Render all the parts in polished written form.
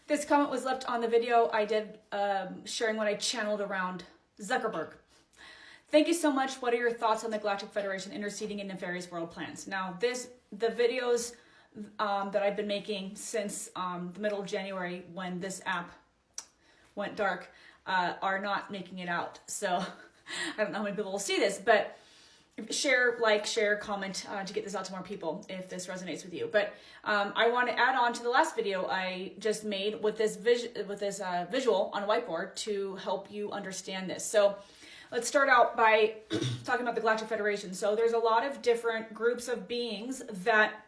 This comment was left on the video I did sharing what I channeled around Zuckerberg. Thank you so much. What are your thoughts on the Galactic Federation interceding in nefarious world plans? Now, the videos that I've been making since the middle of January when this app went dark are not making it out. So I don't know how many people will see this, but share, like, share, comment to get this out to more people if this resonates with you. But I want to add on to the last video I just made with this visual on a whiteboard to help you understand this. So let's start out by talking about the Galactic Federation. So there's a lot of different groups of beings that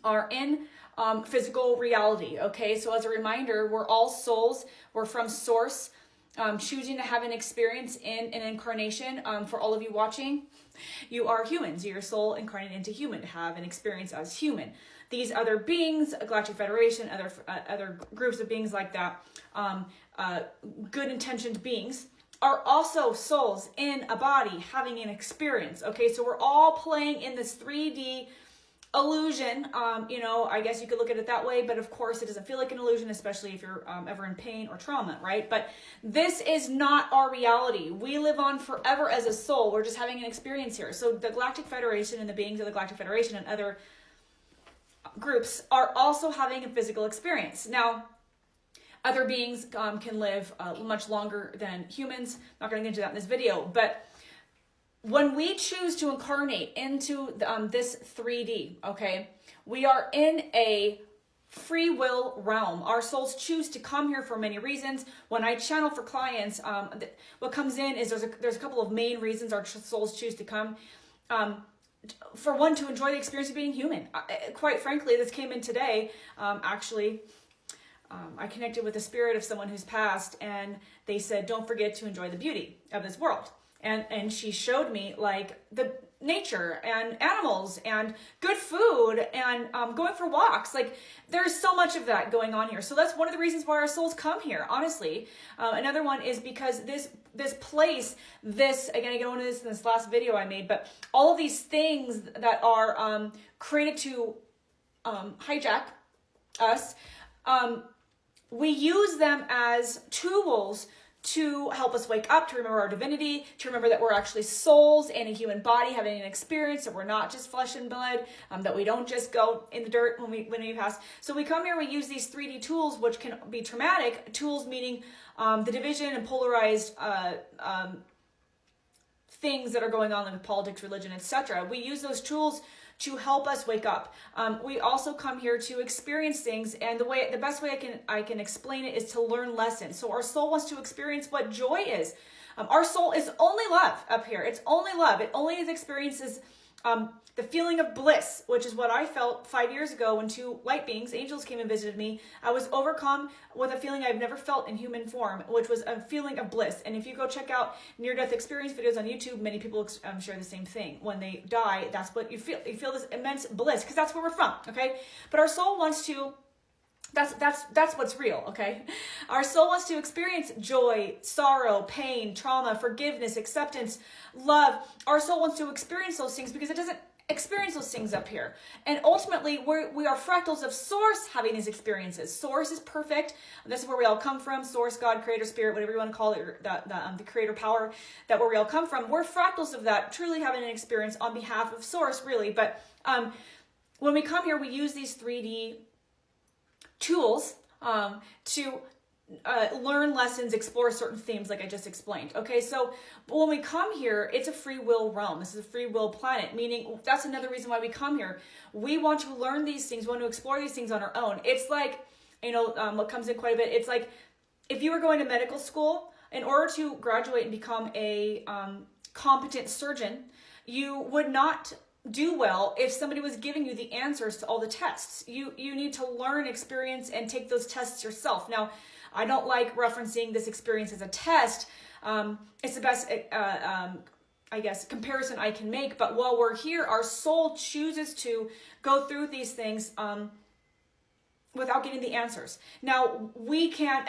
are in physical reality, okay? So as a reminder, we're all souls. We're from Source, choosing to have an experience in an incarnation. For all of you watching, you are humans. You're your soul incarnated into human to have an experience as human. These other beings, Galactic Federation, other groups of beings like that, good intentioned beings, are also souls in a body having an experience, okay? So we're all playing in this 3D illusion. I guess you could look at it that way, but of course it doesn't feel like an illusion, especially if you're ever in pain or trauma, right? But this is not our reality. We live on forever as a soul. We're just having an experience here. So the Galactic Federation and the beings of the Galactic Federation and other groups are also having a physical experience. Now, other beings can live much longer than humans. I'm not going to get into that in this video, but when we choose to incarnate into this 3D, okay, we are in a free will realm. Our souls choose to come here for many reasons. When I channel for clients, what comes in is there's a couple of main reasons our souls choose to come. For one, to enjoy the experience of being human. Quite frankly, this came in today. I connected with the spirit of someone who's passed, and they said, don't forget to enjoy the beauty of this world. And she showed me like the nature and animals and good food and going for walks. Like there's so much of that going on here. So that's one of the reasons why our souls come here, honestly. Another one is because this place, again, I go into this in this last video I made, but all of these things that are created to hijack us, we use them as tools to help us wake up, to remember our divinity, to remember that we're actually souls in a human body having an experience, that we're not just flesh and blood, that we don't just go in the dirt when we pass. So we come here, we use these 3D tools, which can be traumatic, tools meaning the division and polarized things that are going on in politics, religion, etc. We use those tools to help us wake up. We also come here to experience things, and the best way I can explain it is to learn lessons. So our soul wants to experience what joy is. Our soul is only love up here. It's only love. It only experiences the feeling of bliss, which is what I felt 5 years ago when two light beings, angels, came and visited me. I was overcome with a feeling I've never felt in human form, which was a feeling of bliss. And if you go check out near-death experience videos on YouTube, many people share the same thing. When they die, that's what you feel. You feel this immense bliss, because that's where we're from, okay? But our soul wants to, that's what's real, okay? Our soul wants to experience joy, sorrow, pain, trauma, forgiveness, acceptance, love. Our soul wants to experience those things because it doesn't experience those things up here. And ultimately, we are fractals of Source having these experiences. Source is perfect. This is where we all come from. Source, God, Creator, Spirit, whatever you want to call it, the Creator power, that where we all come from. We're fractals of that, truly having an experience on behalf of Source, really. But when we come here, we use these 3D tools to learn lessons, explore certain themes like I just explained. Okay, so when we come here, it's a free will realm. This is a free will planet, meaning that's another reason why we come here. We want to learn these things, we want to explore these things on our own. It's like, what comes in quite a bit, it's like if you were going to medical school, in order to graduate and become a competent surgeon, you would not do well if somebody was giving you the answers to all the tests. You need to learn, experience, and take those tests yourself. Now, I don't like referencing this experience as a test. It's the best, I guess, comparison I can make. But while we're here, our soul chooses to go through these things without getting the answers. Now, we can't,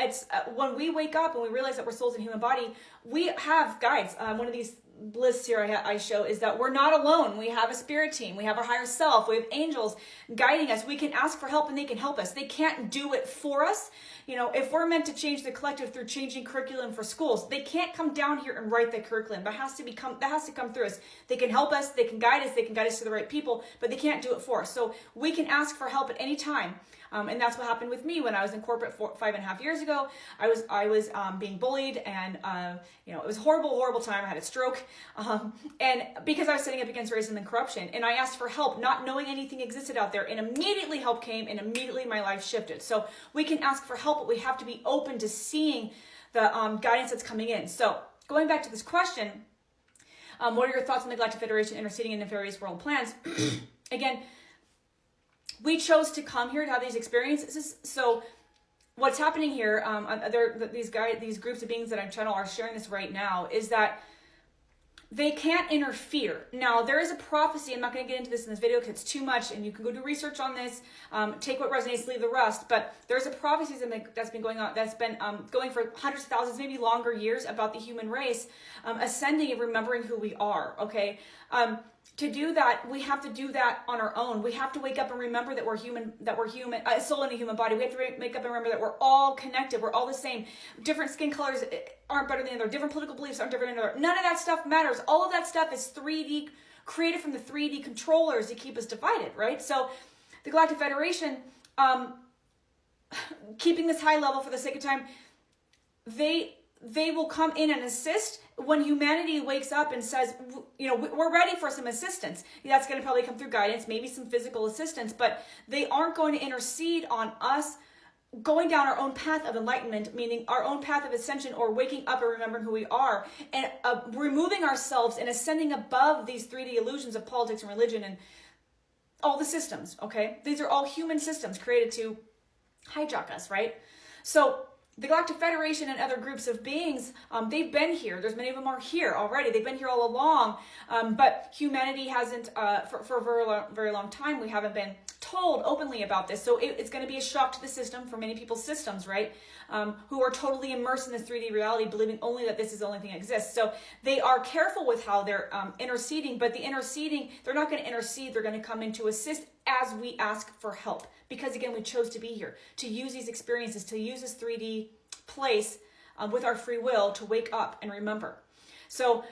when we wake up and we realize that we're souls in a human body, we have guides. One of these bliss here I show is that we're not alone. We have a spirit team. We have our higher self. We have angels guiding us. We can ask for help and they can help us. They can't do it for us. You know, if we're meant to change the collective through changing curriculum for schools, they can't come down here and write the curriculum. That has to come through us. They can help us. They can guide us. They can guide us to the right people, but they can't do it for us. So we can ask for help at any time. And that's what happened with me when I was in corporate 5.5 years ago. I was being bullied, and you know, it was a horrible time. I had a stroke, and because I was sitting up against racism and corruption, and I asked for help, not knowing anything existed out there, and immediately help came, and immediately my life shifted. So we can ask for help, but we have to be open to seeing the guidance that's coming in. So going back to this question, what are your thoughts on the Galactic Federation interceding in nefarious world plans? Again, we chose to come here to have these experiences. So what's happening here, these groups of beings that I'm channel are sharing this right now, is that they can't interfere. Now, there is a prophecy. I'm not going to get into this in this video because it's too much, and you can go do research on this. Take what resonates, leave the rest. But there's a prophecy that's been going on, that's been going for hundreds of thousands, maybe longer years, about the human race ascending and remembering who we are. Okay. To do that, we have to do that on our own. We have to wake up and remember that we're human, a soul in a human body. We have to wake up and remember that we're all connected. We're all the same. Different skin colors aren't better than the other. Different political beliefs aren't different than the other. None of that stuff matters. All of that stuff is 3D, created from the 3D controllers to keep us divided, right? So the Galactic Federation, keeping this high level for the sake of time, they will come in and assist when humanity wakes up and says, you know, we're ready for some assistance. That's going to probably come through guidance, maybe some physical assistance, but they aren't going to intercede on us going down our own path of enlightenment, meaning our own path of ascension, or waking up and remembering who we are, and removing ourselves and ascending above these 3D illusions of politics and religion and all the systems, okay? These are all human systems created to hijack us, right? So the Galactic Federation and other groups of beings, they've been here. There's many of them are here already. They've been here all along, but humanity hasn't, for a very long time, we haven't been told openly about this. So it's going to be a shock to the system, for many people's systems, right? Who are totally immersed in this 3D reality, believing only that this is the only thing that exists. So they are careful with how they're interceding, but the interceding, they're not going to intercede. They're going to come in to assist as we ask for help. Because again, we chose to be here, to use these experiences, to use this 3D place with our free will to wake up and remember. So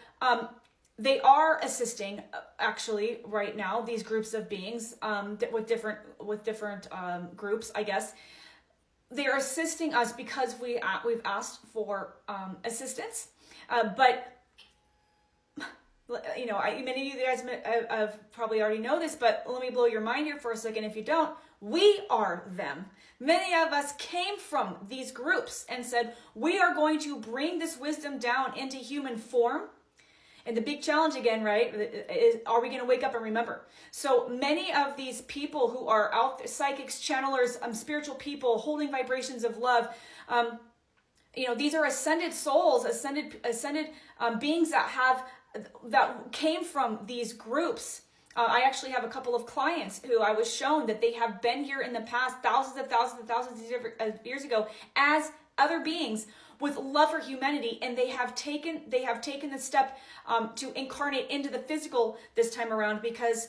they are assisting, actually, right now, these groups of beings with different groups, I guess. They are assisting us because we've asked for assistance, but you know, many of you guys have probably already know this, but let me blow your mind here for a second if you don't. We are them. Many of us came from these groups and said, we are going to bring this wisdom down into human form. And the big challenge again, right, is, are we going to wake up and remember? So many of these people who are out there, psychics, channelers, spiritual people, holding vibrations of love, you know, these are ascended souls, ascended beings that came from these groups. I actually have a couple of clients who I was shown that they have been here in the past thousands of years ago as other beings with love for humanity, and they have taken the step to incarnate into the physical this time around, because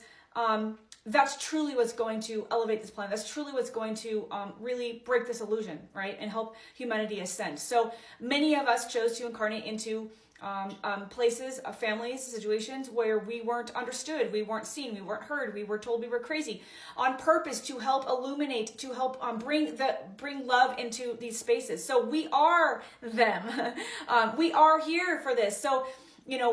that's truly what's going to elevate this planet. That's truly what's going to really break this illusion, right, and help humanity ascend. So many of us chose to incarnate into places, families, situations where we weren't understood, we weren't seen, we weren't heard, we were told we were crazy, on purpose to help illuminate, to help bring love into these spaces. So we are them. We are here for this. So, you know,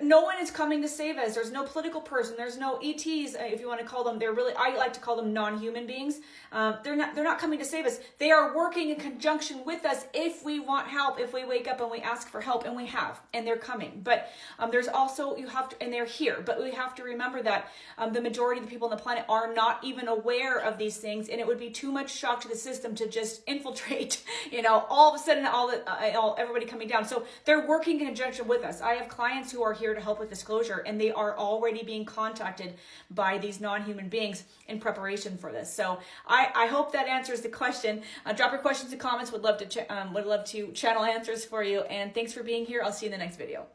no one is coming to save us. There's no political person. There's no ETs, if you want to call them. I like to call them non-human beings. They're not coming to save us. They are working in conjunction with us if we want help, if we wake up and we ask for help, and we have, and they're coming. But there's also, and they're here. But we have to remember that the majority of the people on the planet are not even aware of these things, and it would be too much shock to the system to just infiltrate, you know, all of a sudden everybody coming down. So they're working in conjunction with us. I have clients who are here to help with disclosure, and they are already being contacted by these non-human beings in preparation for this. So I hope that answers the question. Drop your questions and comments. Would love to channel answers for you. And thanks for being here. I'll see you in the next video.